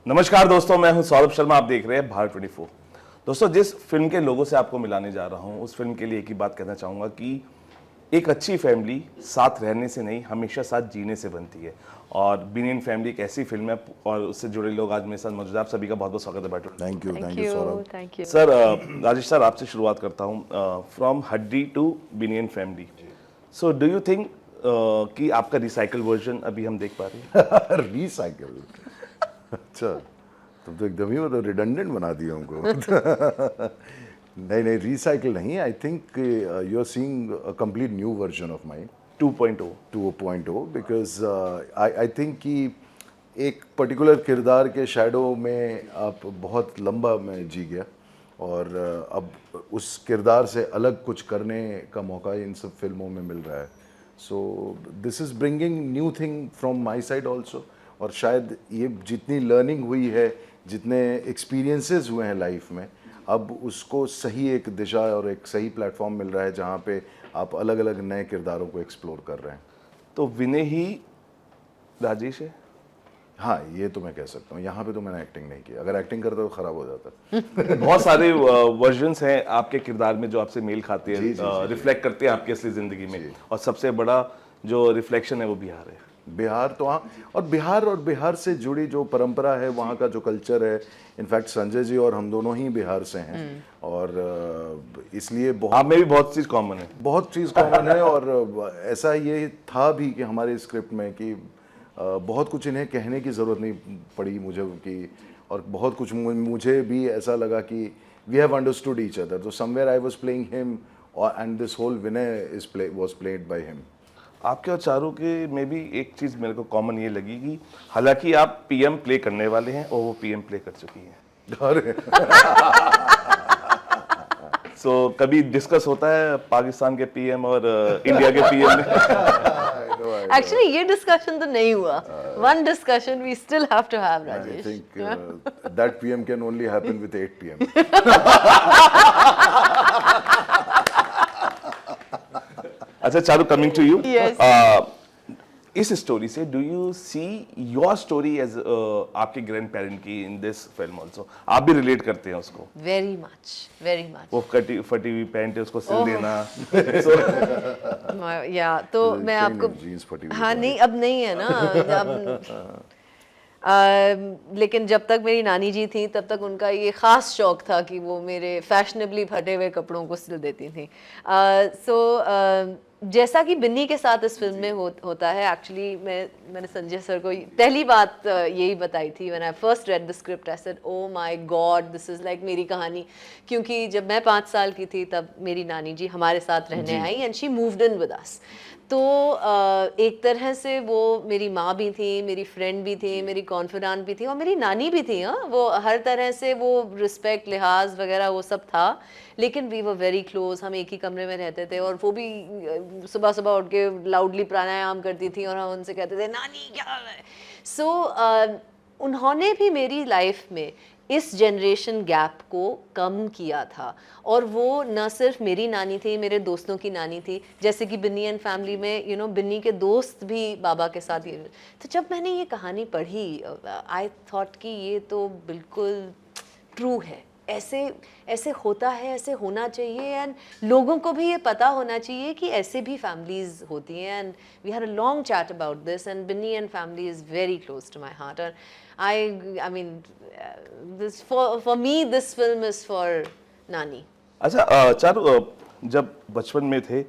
नमस्कार दोस्तों, मैं हूं सौरभ शर्मा। आप देख रहे हैं भारत 24। दोस्तों, जिस फिल्म के लोगों से आपको मिलाने जा रहा हूं, उस फिल्म के लिए एक ही बात कहना चाहूँगा कि एक अच्छी फैमिली साथ रहने से नहीं, हमेशा साथ जीने से बनती है। और बिनियन फैमिली एक ऐसी फिल्म है और उससे जुड़े लोग आज मेरे साथ मौजूद हैं। आप सभी का बहुत बहुत स्वागत है बैठो। Thank you Saurabh. Thank you sir, Rajesh sir, आपसे शुरुआत करता हूँ। From Haddi to Binny and family, so do you think कि आपका रिसाइकल वर्जन अभी हम देख पा रहे हैं? रिसाइकल, अच्छा, तुम तो एकदम ही मतलब रिडंडेंट बना दिया हमको। नहीं, रिसाइकल नहीं। I think you are seeing a complete new version of my 2.0 2.0 because I think कि एक पर्टिकुलर किरदार के शैडो में आप बहुत लंबा मैं जी गया और अब उस किरदार से अलग कुछ करने का मौका इन सब फिल्मों में मिल रहा है। So this is bringing new thing from my side also. और शायद ये जितनी लर्निंग हुई है, जितने एक्सपीरियंसेस हुए हैं लाइफ में, अब उसको सही एक दिशा और एक सही प्लेटफॉर्म मिल रहा है जहाँ पे आप अलग अलग नए किरदारों को एक्सप्लोर कर रहे हैं। तो विनय ही राजेश है? हाँ, ये तो मैं कह सकता हूँ। यहाँ पे तो मैंने एक्टिंग नहीं की। अगर एक्टिंग करता तो खराब हो जाता। बहुत सारे वर्जन्स हैं आपके किरदार में जो आपसे मेल खाते जी, जी, हैं, जी, रिफ्लेक्ट करते हैं आपकी असली जिंदगी में। और सबसे बड़ा जो रिफ्लेक्शन है वो बिहार है। बिहार तो हाँ, और बिहार से जुड़ी जो परंपरा है, वहाँ का जो कल्चर है। इनफैक्ट संजय जी और हम दोनों ही बिहार से हैं और इसलिए आप में भी बहुत चीज़ कॉमन है। बहुत चीज़ कॉमन है। और ऐसा ये था भी कि हमारे स्क्रिप्ट में कि बहुत कुछ इन्हें कहने की ज़रूरत नहीं पड़ी मुझे कि, और बहुत कुछ मुझे भी ऐसा लगा कि we have understood each other. तो somewhere I was playing him and this whole Vinay was played by him. आपके और चारों के में भी एक चीज़ मेरे को कॉमन ये लगी कि हालांकि आप पीएम प्ले करने वाले हैं और वो पीएम प्ले कर चुकी हैं। अरे सो कभी डिस्कस होता है पाकिस्तान के पीएम और इंडिया के पीएम में? एक्चुअली ये डिस्कशन तो नहीं हुआ। One discussion we still have to have, I Rajesh. think that PM can only happen with 8 PM. अच्छा Charu, coming to you. Yes. इस स्टोरी से do you see your story as आपके ग्रैंड पेरेंट की in this film also? आप भी relate करते हैं उसको? Very much. वो फटी हुई पैंट है, उसको सिल देना। या तो मैं कहीं आपको नहीं, jeans फटी हुई हाँ तो नहीं, अब नहीं है ना। लेकिन जब तक मेरी नानी जी थी तब तक उनका ये ख़ास शौक था कि वो मेरे फैशनेबली फटे हुए कपड़ों को सिल देती थी। जैसा कि बिन्नी के साथ इस फिल्म में होता है, एक्चुअली मैंने संजय सर को पहली बात यही बताई थी। When I first read the script I said oh my God, this is like मेरी कहानी। क्योंकि जब मैं 5 साल की थी तब मेरी नानी जी हमारे साथ रहने I and she moved in with us. तो एक तरह से वो मेरी माँ भी थी, मेरी फ्रेंड भी थी, मेरी कॉन्फिडेंट भी थी और मेरी नानी भी थी। हाँ, वो हर तरह से वो रिस्पेक्ट, लिहाज वगैरह वो सब था। लेकिन वी वर वेरी क्लोज। हम एक ही कमरे में रहते थे और वो भी सुबह सुबह उठ के लाउडली प्राणायाम करती थी और हम उनसे कहते थे नानी क्या है। सो उन्होंने भी मेरी लाइफ में इस जनरेशन गैप को कम किया था। और वो न सिर्फ मेरी नानी थी, मेरे दोस्तों की नानी थी। जैसे कि बिन्नी एंड फैमिली में बिन्नी के दोस्त भी बाबा के साथ ही। तो जब मैंने ये कहानी पढ़ी, आई थॉट कि ये तो बिल्कुल ट्रू है। ऐसे होता है, ऐसे होना चाहिए एंड लोगों को भी ये पता होना चाहिए कि ऐसे भी फैमिलीज होती हैं। And we had a long chat about this and Binny and family is very close to my heart. और I mean, this for me this film is for नानी। अच्छा चारू, जब बचपन में थे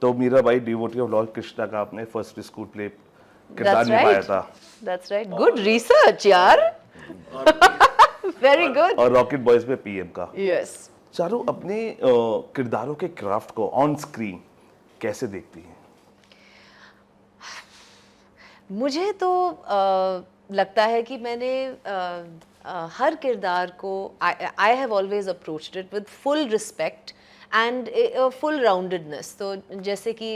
तो Mirabai devotee of Lord Krishna का आपने फर्स्ट स्कूल प्ले किरदार निभाया था। That's right. Good research, यार। Very good. और रॉकेट बॉयज में पीएम का। Yes. चारू, अपने किरदारों के क्राफ्ट को ऑन स्क्रीन कैसे देखती हैं? मुझे तो लगता है कि मैंने हर किरदार को I have always approached it with full respect and full roundedness. तो जैसे कि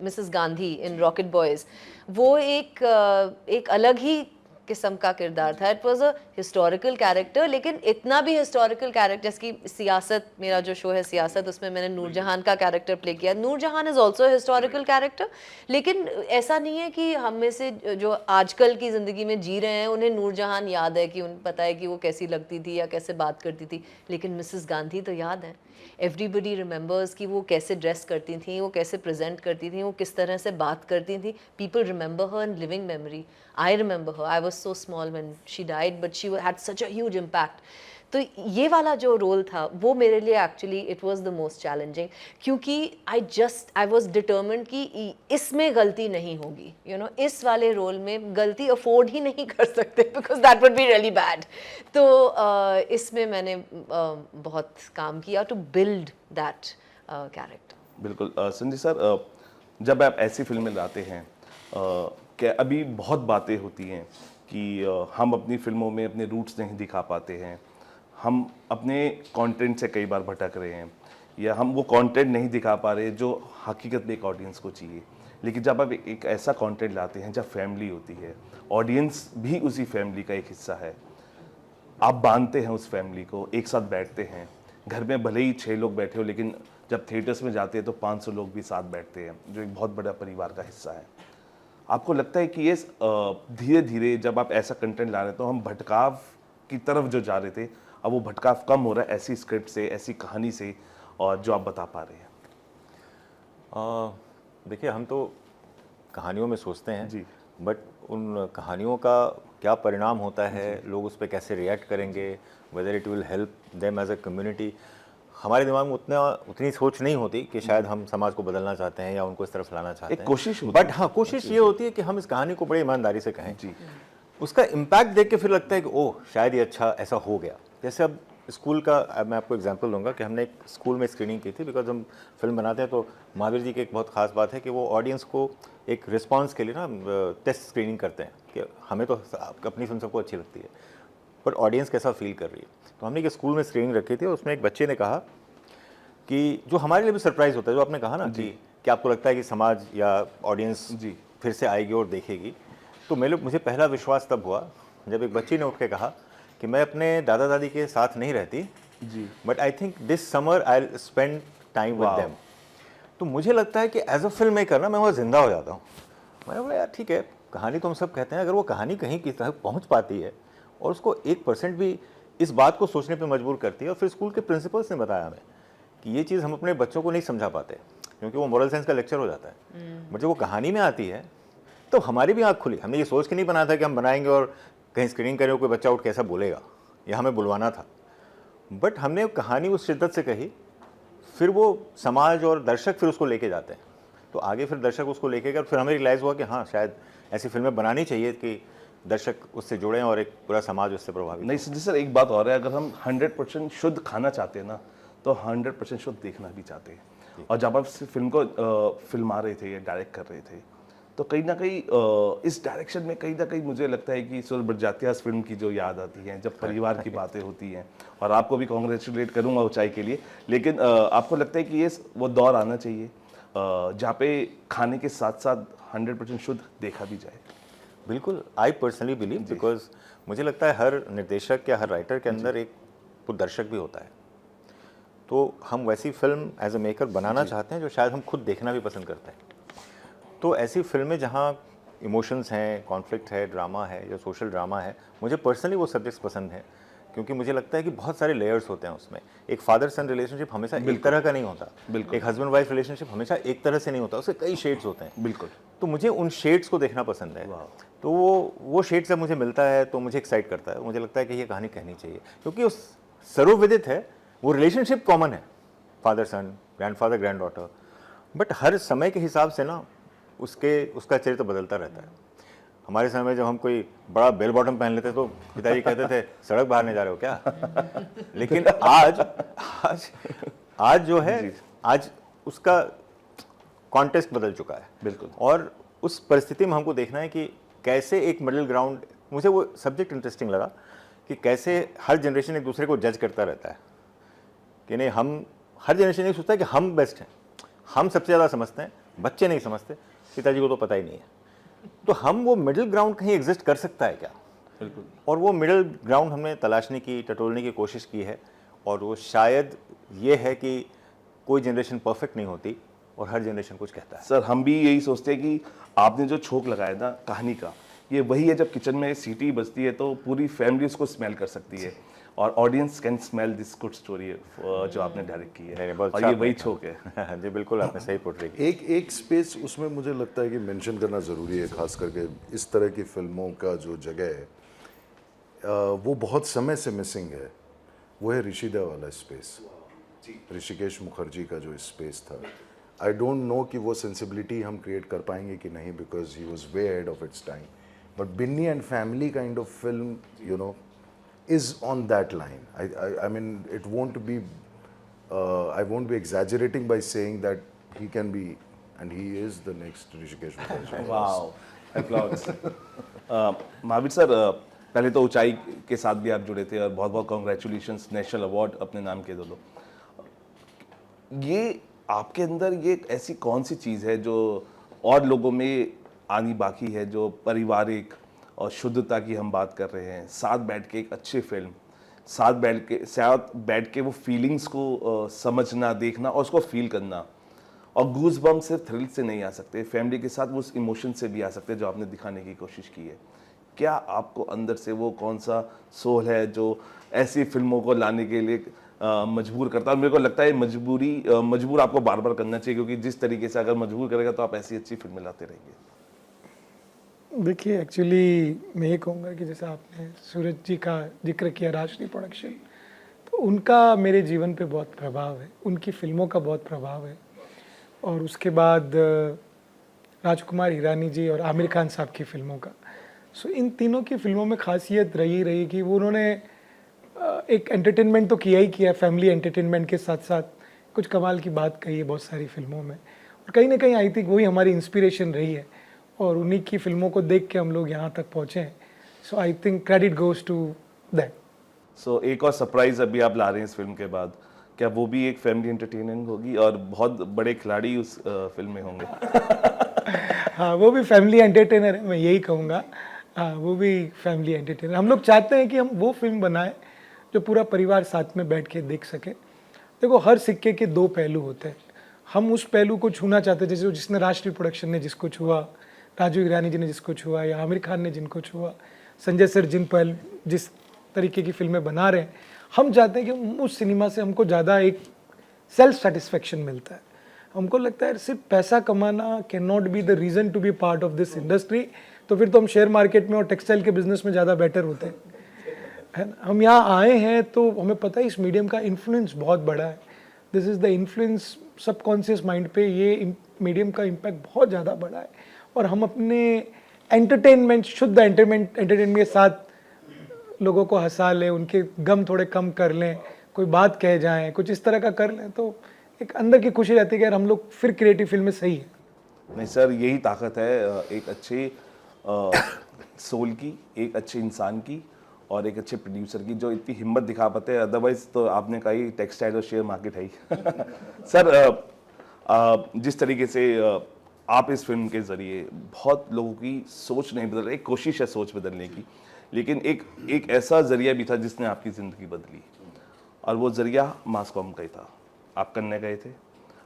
Mrs Gandhi in Rocket Boys, वो एक अलग ही किस्म का किरदार था. It was a historical character, लेकिन इतना भी हिस्टोरिकल कैरेक्टर, जैसे कि सियासत, मेरा जो शो है सियासत, उसमें मैंने नूरजहान का कैरेक्टर प्ले किया. Noorjahan is also historical character, लेकिन ऐसा नहीं है कि हम में से जो आजकल की ज़िंदगी में जी रहे हैं उन्हें नूरजहान याद है, कि उन्हें पता है कि वो कैसी लगती थी या कैसे बात करती थी, लेकिन मिसेस गांधी तो याद है. एवरीबडी रिमेंबर्स कि वो कैसे ड्रेस करती थी, वो कैसे प्रेजेंट करती थी, वो किस तरह से बात करती थी. People remember her in living memory. I remember her. I was so small when she died, but she had such a huge impact. तो ये वाला जो रोल था वो मेरे लिए actually it was the most challenging, क्योंकि आई वाज डिटर्मिन्ड कि इसमें गलती नहीं होगी. इस वाले रोल में गलती अफोर्ड ही नहीं कर सकते, because that would be really bad. तो इसमें मैंने बहुत काम किया टू बिल्ड दैट कैरेक्टर. बिल्कुल. संजय सर, जब आप ऐसी फिल्में लाते हैं, क्या अभी बहुत बातें होती हैं कि हम अपनी फिल्मों में अपने रूट्स नहीं दिखा पाते हैं, हम अपने कंटेंट से कई बार भटक रहे हैं, या हम वो कंटेंट नहीं दिखा पा रहे जो हकीकत में एक ऑडियंस को चाहिए. लेकिन जब आप एक ऐसा कंटेंट लाते हैं जब फैमिली होती है, ऑडियंस भी उसी फैमिली का एक हिस्सा है, आप बांधते हैं उस फैमिली को, एक साथ बैठते हैं. घर में भले ही 6 लोग बैठे हो, लेकिन जब थिएटर्स में जाते हैं तो 500 लोग भी साथ बैठते हैं, जो एक बहुत बड़ा परिवार का हिस्सा है. आपको लगता है कि ये धीरे धीरे जब आप ऐसा कंटेंट ला रहे हैं तो हम भटकाव की तरफ जो जा रहे थे, अब वो भटकाव कम हो रहा है ऐसी स्क्रिप्ट से, ऐसी कहानी से, और जो आप बता पा रहे हैं? देखिए, हम तो कहानियों में सोचते हैं जी, बट उन कहानियों का क्या परिणाम होता है, लोग उस पर कैसे रिएक्ट करेंगे, whether it will help them as a community, हमारे दिमाग में उतनी सोच नहीं होती कि शायद हम समाज को बदलना चाहते हैं या उनको इस तरफ लाना चाहते एक हैं. कोशिश होती बट हाँ, कोशिश ये होती है कि हम इस कहानी को बड़ी ईमानदारी से कहें. जी, उसका इम्पैक्ट देख के फिर लगता है कि ओह, शायद ये अच्छा ऐसा हो गया. जैसे अब स्कूल का, अब मैं आपको एग्जांपल दूंगा कि हमने एक स्कूल में स्क्रीनिंग की थी, बिकॉज हम फिल्म बनाते हैं तो महावीर जी की एक बहुत खास बात है कि वो ऑडियंस को एक रिस्पांस के लिए ना टेस्ट स्क्रीनिंग करते हैं कि हमें तो अपनी फिल्म सबको अच्छी लगती है, बट ऑडियंस कैसा फील कर रही है. तो हमने एक स्कूल में स्क्रीनिंग रखी थी और उसमें एक बच्चे ने कहा कि जो हमारे लिए भी सरप्राइज होता है, जो आपने कहा ना कि आपको लगता है कि समाज या ऑडियंस जी, फिर से आएगी और देखेगी. तो मुझे पहला विश्वास तब हुआ जब एक बच्ची ने उठ के कहा कि मैं अपने दादा दादी के साथ नहीं रहती जी, but I think this summer I spend time with them. तो मुझे लगता है कि एज अ फिल्म मेकर ना मैं वहाँ जिंदा हो जाता हूँ. मैंने बोला यार ठीक है, कहानी तो हम सब कहते हैं, अगर वो कहानी कहीं की तरह पहुँच पाती है और उसको 1% भी इस बात को सोचने पर मजबूर करती है. और फिर स्कूल के प्रिंसिपल्स ने बताया हमें कि ये चीज़ हम अपने बच्चों को नहीं समझा पाते क्योंकि वो मॉरल साइंस का लेक्चर हो जाता है, बट जब वो कहानी में आती है तो हमारी भी आँख खुली. हमने ये सोच के नहीं बनाया था कि हम बनाएंगे और कहीं स्क्रीनिंग करें कोई बच्चा उठ कैसा बोलेगा, या हमें बुलवाना था, बट हमने कहानी उस शिद्दत से कही, फिर वो समाज और दर्शक फिर उसको लेके जाते हैं. तो आगे फिर दर्शक उसको लेके गए, फिर हमें रियलाइज़ हुआ कि हाँ, शायद ऐसी फिल्में बनानी चाहिए कि दर्शक उससे जुड़ें और एक पूरा समाज उससे प्रभावित. नहीं संजय सर, एक बात और है, अगर हम 100% शुद्ध खाना चाहते हैं ना, तो 100% शुद्ध देखना भी चाहते हैं. और जब आप फिल्म को फिल्मा रहे थे या डायरेक्ट कर रहे थे, तो कहीं ना कहीं इस डायरेक्शन में कहीं ना कहीं मुझे लगता है कि सुर बरजातियास फिल्म की जो याद आती है, जब परिवार की बातें होती हैं, और आपको भी कॉन्ग्रेचुलेट करूंगा ऊंचाई के लिए, लेकिन आपको लगता है कि ये वो दौर आना चाहिए जहाँ पे खाने के साथ साथ 100% शुद्ध देखा भी जाए? बिल्कुल, आई पर्सनली बिलीव, बिकॉज मुझे लगता है हर निर्देशक या हर राइटर के अंदर एक दर्शक भी होता है. तो हम वैसी फिल्म एज अ मेकर बनाना चाहते हैं जो शायद हम खुद देखना भी पसंद करते हैं. तो ऐसी फिल्में जहाँ इमोशंस हैं, कॉन्फ्लिक्ट है, ड्रामा है या सोशल ड्रामा है, मुझे पर्सनली वो सब्जेक्ट्स पसंद हैं क्योंकि मुझे लगता है कि बहुत सारे लेयर्स होते हैं उसमें. एक फादर सन रिलेशनशिप हमेशा एक तरह का नहीं होता, एक हस्बैंड वाइफ रिलेशनशिप हमेशा एक तरह से नहीं होता, उसके कई शेड्स होते हैं. बिल्कुल. तो मुझे उन शेड्स को देखना पसंद है. तो वो शेड्स जब मुझे मिलता है तो मुझे एक्साइट करता है. मुझे लगता है कि ये कहानी कहनी चाहिए क्योंकि उस सर्वविदित है, वो रिलेशनशिप कॉमन है, father son, grandfather granddaughter, but हर समय के हिसाब से ना उसका चरित्र बदलता रहता है. हमारे समय में जब हम कोई बड़ा बेल बॉटम पहन लेते तो पिताजी कहते थे सड़क बाहर नहीं जा रहे हो क्या. लेकिन आज जो है, आज उसका कॉन्टेक्स्ट बदल चुका है. बिल्कुल. और उस परिस्थिति में हमको देखना है कि कैसे एक मिडिल ग्राउंड, मुझे वो सब्जेक्ट इंटरेस्टिंग लगा कि कैसे हर जनरेशन एक दूसरे को जज करता रहता है कि नहीं, हम हर जनरेशन ये सोचता है कि हम बेस्ट हैं, हम सबसे ज़्यादा समझते हैं, बच्चे नहीं समझते, पिताजी को तो पता ही नहीं है. तो हम वो मिडिल ग्राउंड कहीं एग्जिस्ट कर सकता है क्या, बिल्कुल। और वो मिडिल ग्राउंड हमने तलाशने की, टटोलने की कोशिश की है, और वो शायद ये है कि कोई जनरेशन परफेक्ट नहीं होती और हर जनरेशन कुछ कहता है। सर हम भी यही सोचते हैं कि आपने जो छोंक लगाया ना कहानी का, ये वही है जब किचन में सीटी बजती है तो पूरी फैमिली उसको स्मेल कर सकती है और audience can smell this good story जो आपने डायरेक्ट की नहीं, है, बहुत और अच्छा ये वही आपने छोक है। जी बिल्कुल, आपने सही पोर्ट्रे की। एक स्पेस उसमें मुझे लगता है कि मेंशन करना ज़रूरी है, खास करके इस तरह की फिल्मों का जो जगह है वो बहुत समय से मिसिंग है, वो है ऋषिदा वाला स्पेस, ऋषिकेश मुखर्जी का जो स्पेस था। आई डोंट नो कि वो सेंसिबिलिटी हम क्रिएट कर पाएंगे कि नहीं, because he was way ahead of its time, but Binny and family kind of film, you know, is on that line. I mean, it won't be, I won't be exaggerating by saying that he can be, and he is the next Rishikesh Mukherjee. Wow, applause. Mahavir sir, पहले तो ऊंचाई के साथ भी आप जुड़े थे और बहुत बहुत कॉन्ग्रेचुलेशंस, नेशनल अवार्ड अपने नाम के दो। ये आपके अंदर ये एक ऐसी कौन सी चीज़ है जो और लोगों में आनी बाकी है, जो पारिवारिक और शुद्धता की हम बात कर रहे हैं, साथ बैठ के एक अच्छी फिल्म, साथ बैठ के वो फीलिंग्स को समझना, देखना और उसको फील करना, और गूज बम सिर्फ थ्रिल से नहीं आ सकते, फैमिली के साथ वो उस इमोशन से भी आ सकते हैं जो आपने दिखाने की कोशिश की है। क्या आपको अंदर से वो कौन सा सोल है जो ऐसी फिल्मों को लाने के लिए मजबूर करता है? मेरे को लगता है मजबूर आपको बार बार करना चाहिए, क्योंकि जिस तरीके से अगर मजबूर करेगा तो आप ऐसी अच्छी फिल्में लाते रहेंगे। देखिए, एक्चुअली मैं ये कहूँगा कि जैसे आपने सूरज जी का जिक्र किया, राजश्री प्रोडक्शन, तो उनका मेरे जीवन पे बहुत प्रभाव है, उनकी फिल्मों का बहुत प्रभाव है। और उसके बाद राजकुमार हिरानी जी और आमिर खान साहब की फिल्मों का। सो इन तीनों की फिल्मों में खासियत रही कि वो उन्होंने एक एंटरटेनमेंट तो किया ही किया, फैमिली एंटरटेनमेंट के साथ साथ कुछ कमाल की बात कही है बहुत सारी फिल्मों में, और कहीं ना कहीं आई थिंक वही हमारी इंस्पिरेशन रही है, और उन्हीं की फिल्मों को देख के हम लोग यहाँ तक पहुँचे हैं। So I think credit goes to that. So एक और सरप्राइज अभी आप ला रहे हैं इस फिल्म के बाद, क्या वो भी एक फैमिली एंटरटेनिंग होगी और बहुत बड़े खिलाड़ी उस फिल्म में होंगे? हाँ, वो भी फैमिली एंटरटेनर है, मैं यही कहूँगा। हाँ, वो भी फैमिली एंटरटेनर। हम लोग चाहते हैं कि हम वो फिल्म बनाएं जो पूरा परिवार साथ में बैठ के देख सके। देखो, हर सिक्के के दो पहलू होते हैं, हम उस पहलू को छूना चाहते हैं, जैसे जिसने राष्ट्रीय प्रोडक्शन ने जिसको छुआ, राजू हिरानी जी ने जिसको छुआ, या आमिर खान ने जिनको छुआ, संजय सर जिस तरीके की फिल्में बना रहे हैं, हम चाहते हैं कि उस सिनेमा से हमको ज़्यादा एक सेल्फ सेटिस्फेक्शन मिलता है। हमको लगता है सिर्फ पैसा कमाना can not be the reason to be part of this industry, तो फिर तो हम शेयर मार्केट में और टेक्सटाइल के बिजनेस में ज़्यादा बेटर होते हैं, है ना। हम यहाँ आए हैं तो हमें पता है इस मीडियम का इन्फ्लुएंस बहुत बड़ा है। This is the influence subconscious mind पे, ये मीडियम का इम्पैक्ट बहुत ज़्यादा बड़ा है, और हम अपने एंटरटेनमेंट, शुद्ध एंटरटेनमेंट के साथ लोगों को हंसा लें, उनके गम थोड़े कम कर लें, कोई बात कह जाएं, कुछ इस तरह का कर लें, तो एक अंदर की खुशी रहती है कि यार हम लोग फिर क्रिएटिव फील्ड में सही है। नहीं सर, यही ताकत है एक अच्छे सोल की, एक अच्छे इंसान की और एक अच्छे प्रोड्यूसर की, जो इतनी हिम्मत दिखा पाते हैं। अदरवाइज तो आपने कहा ही टेक्सटाइल और शेयर मार्केट है ही। सर, जिस तरीके से आप इस फिल्म के ज़रिए बहुत लोगों की सोच नहीं बदल रही, एक कोशिश है सोच बदलने की, लेकिन एक ऐसा ज़रिया भी था जिसने आपकी ज़िंदगी बदली, और वो ज़रिया मास कॉम का ही था। आप करने गए थे,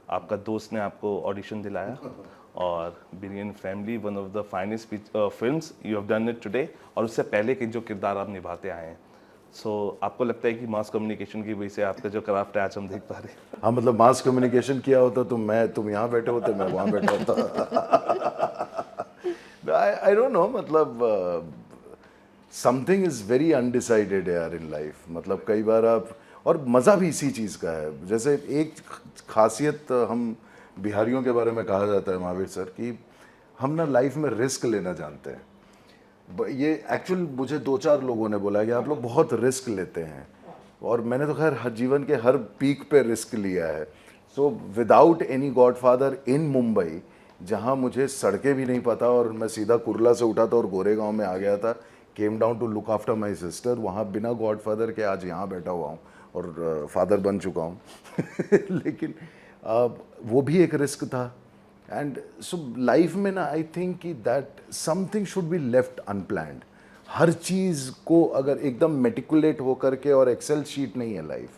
आपका दोस्त ने आपको ऑडिशन दिलाया, और billion family, one of the finest films, you have done it today, और उससे पहले के जो किरदार आप निभाते आए हैं। सो आपको लगता है कि मास कम्युनिकेशन की वजह से आपका जो क्राफ्ट है आज हम देख पा रहे हैं? हाँ, मतलब मास कम्युनिकेशन किया होता तो तुम यहाँ बैठे होते, मैं वहाँ बैठा होता। आई डोंट नो, मतलब समथिंग इज़ वेरी अनडिसाइडेड यार इन लाइफ। मतलब कई बार आप, और मज़ा भी इसी चीज़ का है। जैसे एक खासियत हम बिहारियों के बारे में कहा जाता है महावीर सर, कि हम ना लाइफ में रिस्क लेना जानते हैं। ये एक्चुअल मुझे 2-4 लोगों ने बोला कि आप लोग बहुत रिस्क लेते हैं, और मैंने तो खैर हर जीवन के हर पीक पे रिस्क लिया है। सो विदाउट एनी गॉडफादर इन मुंबई, जहाँ मुझे सड़कें भी नहीं पता, और मैं सीधा कुर्ला से उठा था और गोरेगांव में आ गया था, came down to look after my sister, वहाँ बिना गॉडफादर के आज यहाँ बैठा हुआ हूँ और फादर बन चुका हूँ। लेकिन वो भी एक रिस्क था। एंड सो लाइफ में ना, आई थिंक कि that something should be left unplanned. हर चीज़ को अगर एकदम मेटिकुलेट हो करके, और एक्सेल शीट नहीं है लाइफ,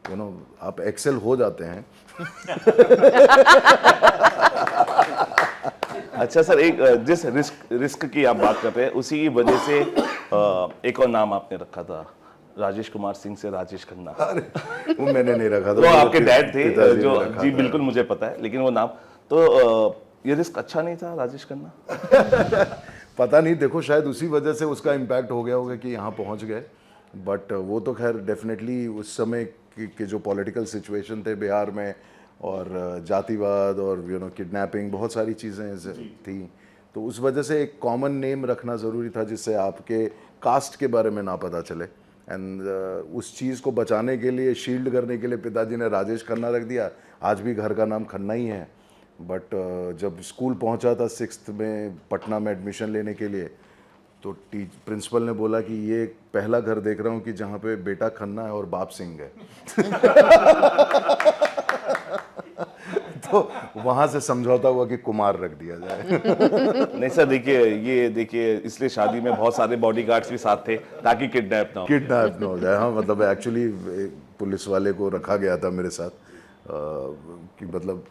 यू नो, आप एक्सेल हो जाते हैं। अच्छा सर, एक जिस रिस्क की आप बात कर रहे हैं उसी की वजह से एक और नाम आपने रखा था, राजेश कुमार सिंह से राजेश खन्ना। अरे वो मैंने नहीं रखा था, वो आपके मेरे डैड थे पिताजी ने जो, रखा जी था। बिल्कुल मुझे पता है, लेकिन वो नाम तो ये रिस्क अच्छा नहीं था राजेश खन्ना? पता नहीं, देखो शायद उसी वजह से उसका इम्पैक्ट हो गया होगा कि यहाँ पहुँच गए। बट वो तो खैर डेफिनेटली उस समय के जो पॉलिटिकल सिचुएशन थे बिहार में, और जातिवाद और यू नो किडनैपिंग, बहुत सारी चीज़ें थी, तो उस वजह से एक कॉमन नेम रखना ज़रूरी था जिससे आपके कास्ट के बारे में ना पता चले। एंड उस चीज़ को बचाने के लिए, शील्ड करने के लिए पिताजी ने राजेश खन्ना रख दिया। आज भी घर का नाम खन्ना ही है। बट जब स्कूल पहुंचा था 6th में पटना में एडमिशन लेने के लिए, तो प्रिंसिपल ने बोला कि ये पहला घर देख रहा हूँ कि जहाँ पे बेटा खन्ना है और बाप सिंह है। तो वहाँ से समझौता हुआ कि कुमार रख दिया जाए। नहीं सर, देखिए इसलिए शादी में बहुत सारे बॉडीगार्ड्स भी साथ थे ताकि किडनैप ना हो। किडनैप न हो जाए। हाँ, मतलब एक्चुअली पुलिस वाले को रखा गया था मेरे साथ, कि मतलब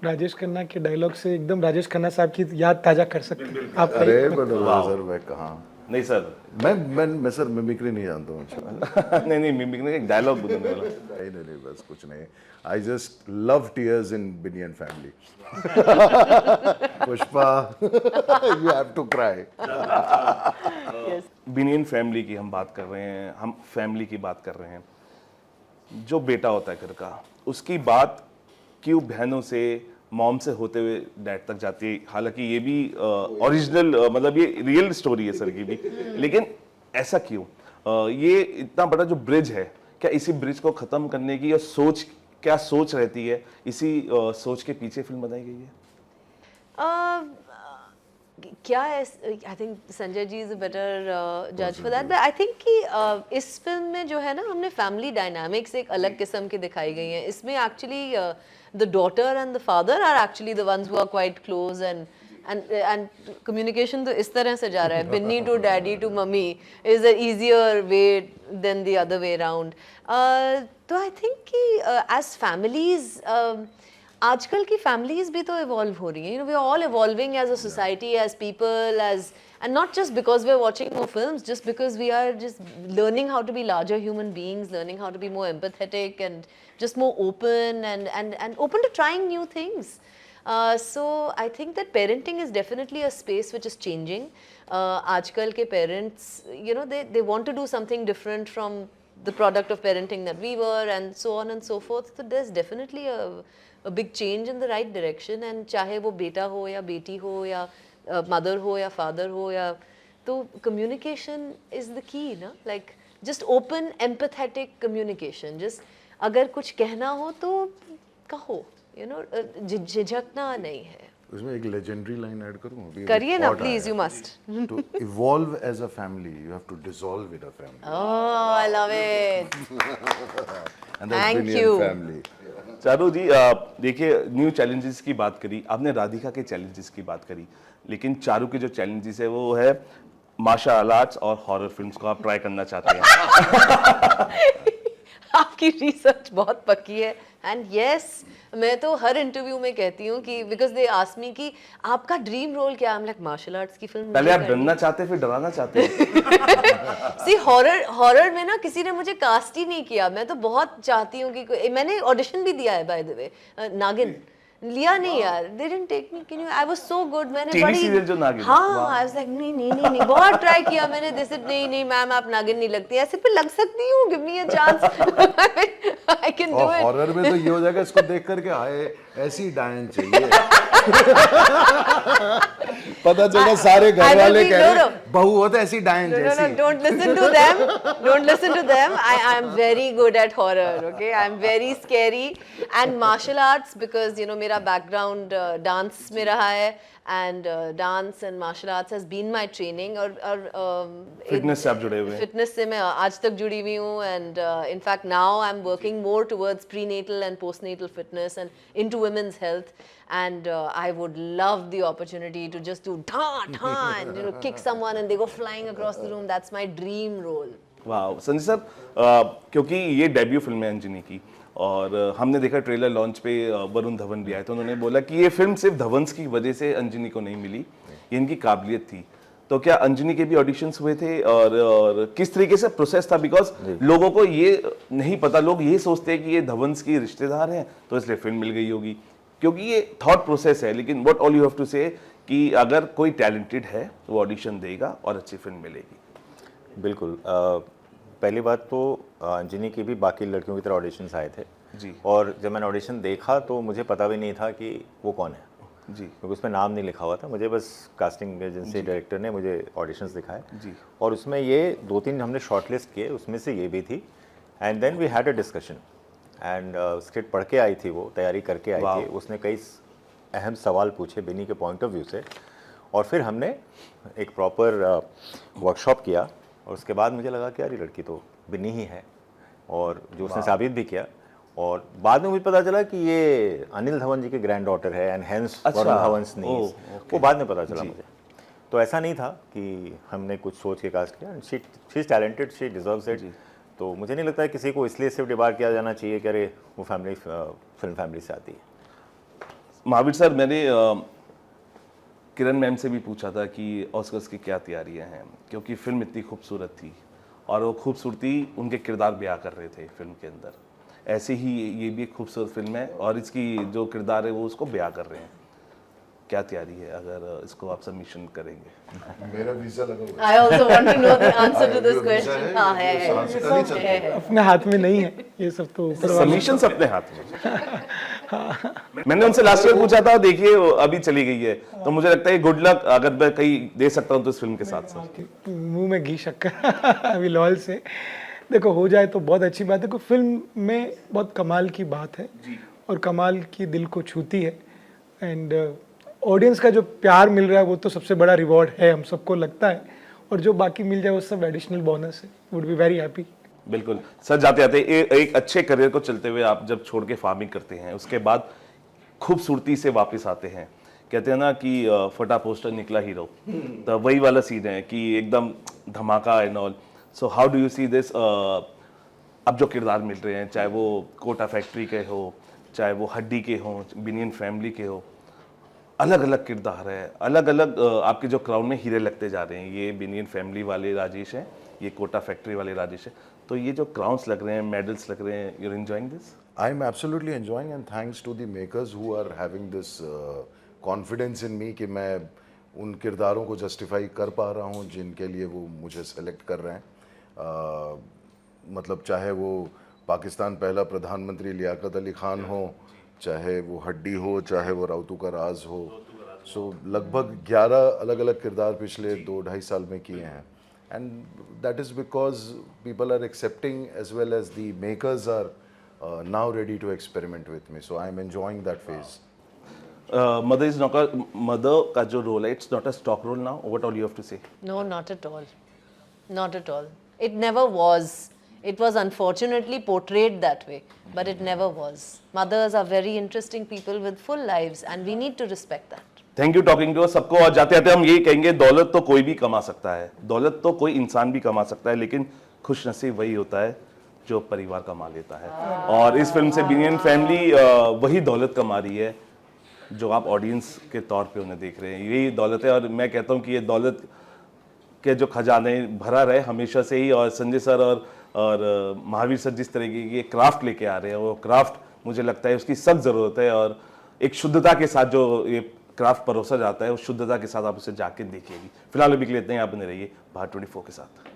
राजेश खन्ना के डायलॉग से एकदम राजेश खन्ना साहब की याद ताजा कर सकते हैं आप। अरे सर मैं कहाँ, नहीं सर, मैं सर मिमिक्री नहीं जानता हूँ। अच्छा नहीं मिमिक्री, एक डायलॉग बोलने वाला। नहीं बस कुछ नहीं। I just love tears in Binny and family. Pushpa, you have to cry. Binny and family की हम बात कर रहे हैं, हम फैमिली की बात कर रहे हैं। जो बेटा होता है घर का, उसकी बात क्यों बहनों से, मॉम से होते हुए डैड तक जाती है? हालांकि ये भी ओरिजिनल मतलब ये रियल स्टोरी है सर की भी, लेकिन ऐसा क्यों? ये इतना बड़ा जो ब्रिज है, क्या इसी ब्रिज को खत्म करने की क्या सोच रहती है? इसी सोच के पीछे फिल्म बनाई गई है? क्या है, I think Sanjay ji is a better जज for that, but I think कि इस फिल्म में जो है ना, हमने फैमिली डायनामिक्स एक अलग किस्म की दिखाई गई हैं। इसमें actually the daughter and the father are actually the ones who are quite close, and communication तो इस तरह से जा रहा है, Binny to daddy to mummy is a easier way than the other way around. तो आई थिंक कि as families, आजकल की फैमिलीज भी तो इवॉल्व हो रही हैं, you know, we are all evolving as a society, as people, as, and not just because we're watching more films, just because we are just learning how to be larger human beings, learning how to be more empathetic and just more open and open to trying new things. So I think that parenting is definitely a space which is changing. Aajkal ke parents, you know, they want to do something different from the product of parenting that we were, and so on and so forth. So there's definitely a big change in the right direction, and चाहे वो बेटा हो या बेटी हो या mother हो या फादर हो, या तो कम्युनिकेशन इज द की ना, like just open empathetic communication. Just अगर कुछ कहना हो तो कहो, यू नो, झिझकना नहीं है। उसमें एक लेजेंडरी लाइन ऐड करूं? अभी करिए ना please, you must. To evolve as a family you have to dissolve in a family. Oh, I love it, thank you family. Charu ji, देखिए न्यू चैलेंजेस की बात करी आपने, राधिका के चैलेंजेस की बात करी, लेकिन चारू के जो चैलेंजेस है वो है मार्शल आर्ट्स और हॉरर फिल्म्स को आप ट्राई करना चाहते हैं। आपकी रिसर्च बहुत पक्की है, एंड यस, मैं तो हर इंटरव्यू में कहती हूँ कि बिकॉज दे आस्क मी कि आपका ड्रीम रोल क्या है, I am like martial arts की फिल्म। पहले आप डरना चाहते फिर डराना चाहते हैं? सी हॉरर में ना किसी ने मुझे कास्ट ही नहीं किया। मैं तो बहुत चाहती हूँ कि मैंने ऑडिशन भी दिया है बाय द वे, नागिन लिया नहीं यार, they didn't take me, can you, I was so good, मैंने TV बड़ी, सीरियल जो नागिन, हाँ, I was like नहीं बहुत ट्राई किया मैंने, they said नहीं मैम आप नागिन नहीं लगती, ऐसे पे लग सकती हूँ, give me a chance, I can do और it। हॉरर में तो ये हो जाएगा, इसको देख करके हाय ऐसी डायन चाहिए। पता चला सारे घर वाले कह रहे हैं बहू हो तो ऐसी डायन जैसी। No, don't listen to them. Don't listen to them. I am very good at horror. Okay, I am very scary and martial arts because you know मेरा मेरा बैकग्राउंड डांस में रहा है and dance and martial arts has been my training और fitness से आप जुड़े हुए हैं। फिटनेस से मैं आज तक जुड़ी हुई हूँ and in fact now I am working more towards prenatal and postnatal fitness and into women's health and I would love the opportunity to just do and kick someone and they go flying across the room. That's my dream role. वाह Sanjay sir, क्योंकि ये debut film है अंजनी की और हमने देखा trailer launch पे वरुण धवन भी आए तो उन्होंने बोला कि ये फिल्म सिर्फ धवंस की वजह से अंजनी को नहीं मिली, ये इनकी काबिलियत थी। तो क्या अंजनी के भी ऑडिशंस हुए थे और किस तरीके से प्रोसेस था? बिकॉज लोगों को ये नहीं पता, लोग ये सोचते हैं कि ये धवंस की रिश्तेदार हैं तो इसलिए फिल्म मिल गई होगी, क्योंकि ये थॉट प्रोसेस है। लेकिन what all you have to say कि अगर कोई टैलेंटेड है वो ऑडिशन देगा और अच्छी फिल्म मिलेगी। बिल्कुल। पहली बात तो अंजनी की भी बाकी लड़कियों की तरह ऑडिशंस आए थे जी। और जब मैंने ऑडिशन देखा तो मुझे पता भी नहीं था कि वो कौन है जी, क्योंकि उसमें नाम नहीं लिखा हुआ था। मुझे बस कास्टिंग एजेंसी डायरेक्टर ने मुझे ऑडिशंस दिखाए जी। और उसमें ये 2-3 हमने शॉर्टलिस्ट किए, उसमें से ये भी थी and then we had a discussion and script पढ़ के आई थी, वो तैयारी करके आई थी। उसने कई अहम सवाल पूछे बिनी के पॉइंट ऑफ व्यू से और फिर हमने एक प्रॉपर वर्कशॉप किया और उसके बाद मुझे लगा कि यार ये लड़की तो बिनी ही है और जो उसने साबित भी किया। और बाद में मुझे पता चला कि ये अनिल धवन जी के ग्रैंड डॉटर है एंड हेंस वरुण धवन्स नीस, वो बाद में पता चला मुझे। तो ऐसा नहीं था कि हमने कुछ सोच के कास्ट किया। She is talented, she deserves it. तो मुझे नहीं लगता है किसी को इसलिए सिर्फ डिबार किया जाना चाहिए कि अरे वो फैमिली फिल्म फैमिली से आती है। महावीर सर, मैंने किरण मैम से भी पूछा था कि ऑस्कर्स की क्या तैयारियां हैं, क्योंकि फिल्म इतनी खूबसूरत थी और वो खूबसूरती उनके किरदार बयां कर रहे थे फिल्म के अंदर। ऐसे ही ये भी एक खूबसूरत फिल्म है और इसकी जो किरदार है वो उसको बयां कर रहे हैं। क्या तैयारी है अगर इसको आप सबमिशन करेंगे? मेरा वीजा लगा हुआ I also want to know the answer to this question. है, हाँ ये है, सांस्कृतिक नहीं चलता। है। अपने हाथ में नहीं है ये सब, तो ऊपर वाले सबमिशन अपने हाथ में। मैंने उनसे लास्ट ईयर पूछा था, देखिए वो अभी चली गई है, तो मुझे लगता है गुड लक अगर मैं कहीं दे सकता हूँ तो इस फिल्म के साथ साथ। मुंह में घी शक्कर अभी लॉल से देखो हो जाए तो बहुत अच्छी बात है। कोई फिल्म में बहुत कमाल की बात है और कमाल की दिल को छूती है एंड ऑडियंस का जो प्यार मिल रहा है वो तो सबसे बड़ा रिवॉर्ड है, हम सबको लगता है। और जो बाकी मिल जाए वो सब एडिशनल बोनस है। Would be very happy. बिल्कुल सर, जाते जाते एक अच्छे करियर को चलते हुए आप जब छोड़ के फार्मिंग करते हैं उसके बाद खूबसूरती से वापस आते हैं, कहते हैं ना कि फटा पोस्टर निकला हीरो, तो वही वाला सीन है कि एकदम धमाका and all. So how do you see this? अब जो किरदार मिल रहे हैं, चाहे वो कोटा फैक्ट्री के हो, चाहे वो हड्डी के हो, बिनियन फैमिली के हो, अलग अलग किरदार है, अलग अलग आपके जो क्राउन में हीरे लगते जा रहे हैं। ये बिनियन फैमिली वाले राजेश हैं, ये कोटा फैक्ट्री वाले राजेश हैं। तो ये जो क्राउन्स लग रहे हैं, मेडल्स लग रहे हैं, you're enjoying this? I am absolutely enjoying and thanks to the makers who are having this confidence in me कि मैं उन किरदारों को जस्टिफाई कर पा रहा हूँ जिनके लिए वो मुझे सेलेक्ट कर रहे हैं। मतलब चाहे वो पाकिस्तान पहला प्रधानमंत्री लियाकत अली खान हो, चाहे वो हड्डी हो, चाहे वो राउतू का राज हो। सो लगभग 11 अलग अलग किरदार पिछले 2-2.5 साल में किए हैं and that is because people are accepting as well as the makers are now ready to experiment with me, so I am enjoying that phase. Mother is not a mother का जो रोल है, it's not a stock role now. What all you have to say? No, not at all. Not at all. It never was. It was unfortunately portrayed that way, but it never was. Mothers are very interesting people with full lives, and we need to respect that. Thank you talking to सबको। और जाते जाते हम यही कहेंगे, दौलत तो कोई भी कमा सकता है, दौलत तो कोई इंसान भी कमा सकता है, लेकिन खुशनसीब वही होता है जो परिवार कमा लेता है। और इस फिल्म से बिनियन फैमिली वही दौलत कमा रही है जो आप ऑडियंस के तौर पे उन्हें देख रहे हैं। यही दौलत है और मैं कहता हूँ कि ये दौलत के जो खजाने भरा रहे हमेशा से ही। और संजय सर और महावीर सर जिस तरीके की क्राफ्ट लेके आ रहे हैं, वो क्राफ्ट मुझे लगता है उसकी सख्त ज़रूरत है। और एक शुद्धता के साथ जो ये क्राफ्ट परोसा जाता है, उस शुद्धता के साथ आप उसे जाके देखिएगी। फिलहाल अभी के लिए इतने ही, आप बने रहिए भारत 24 के साथ।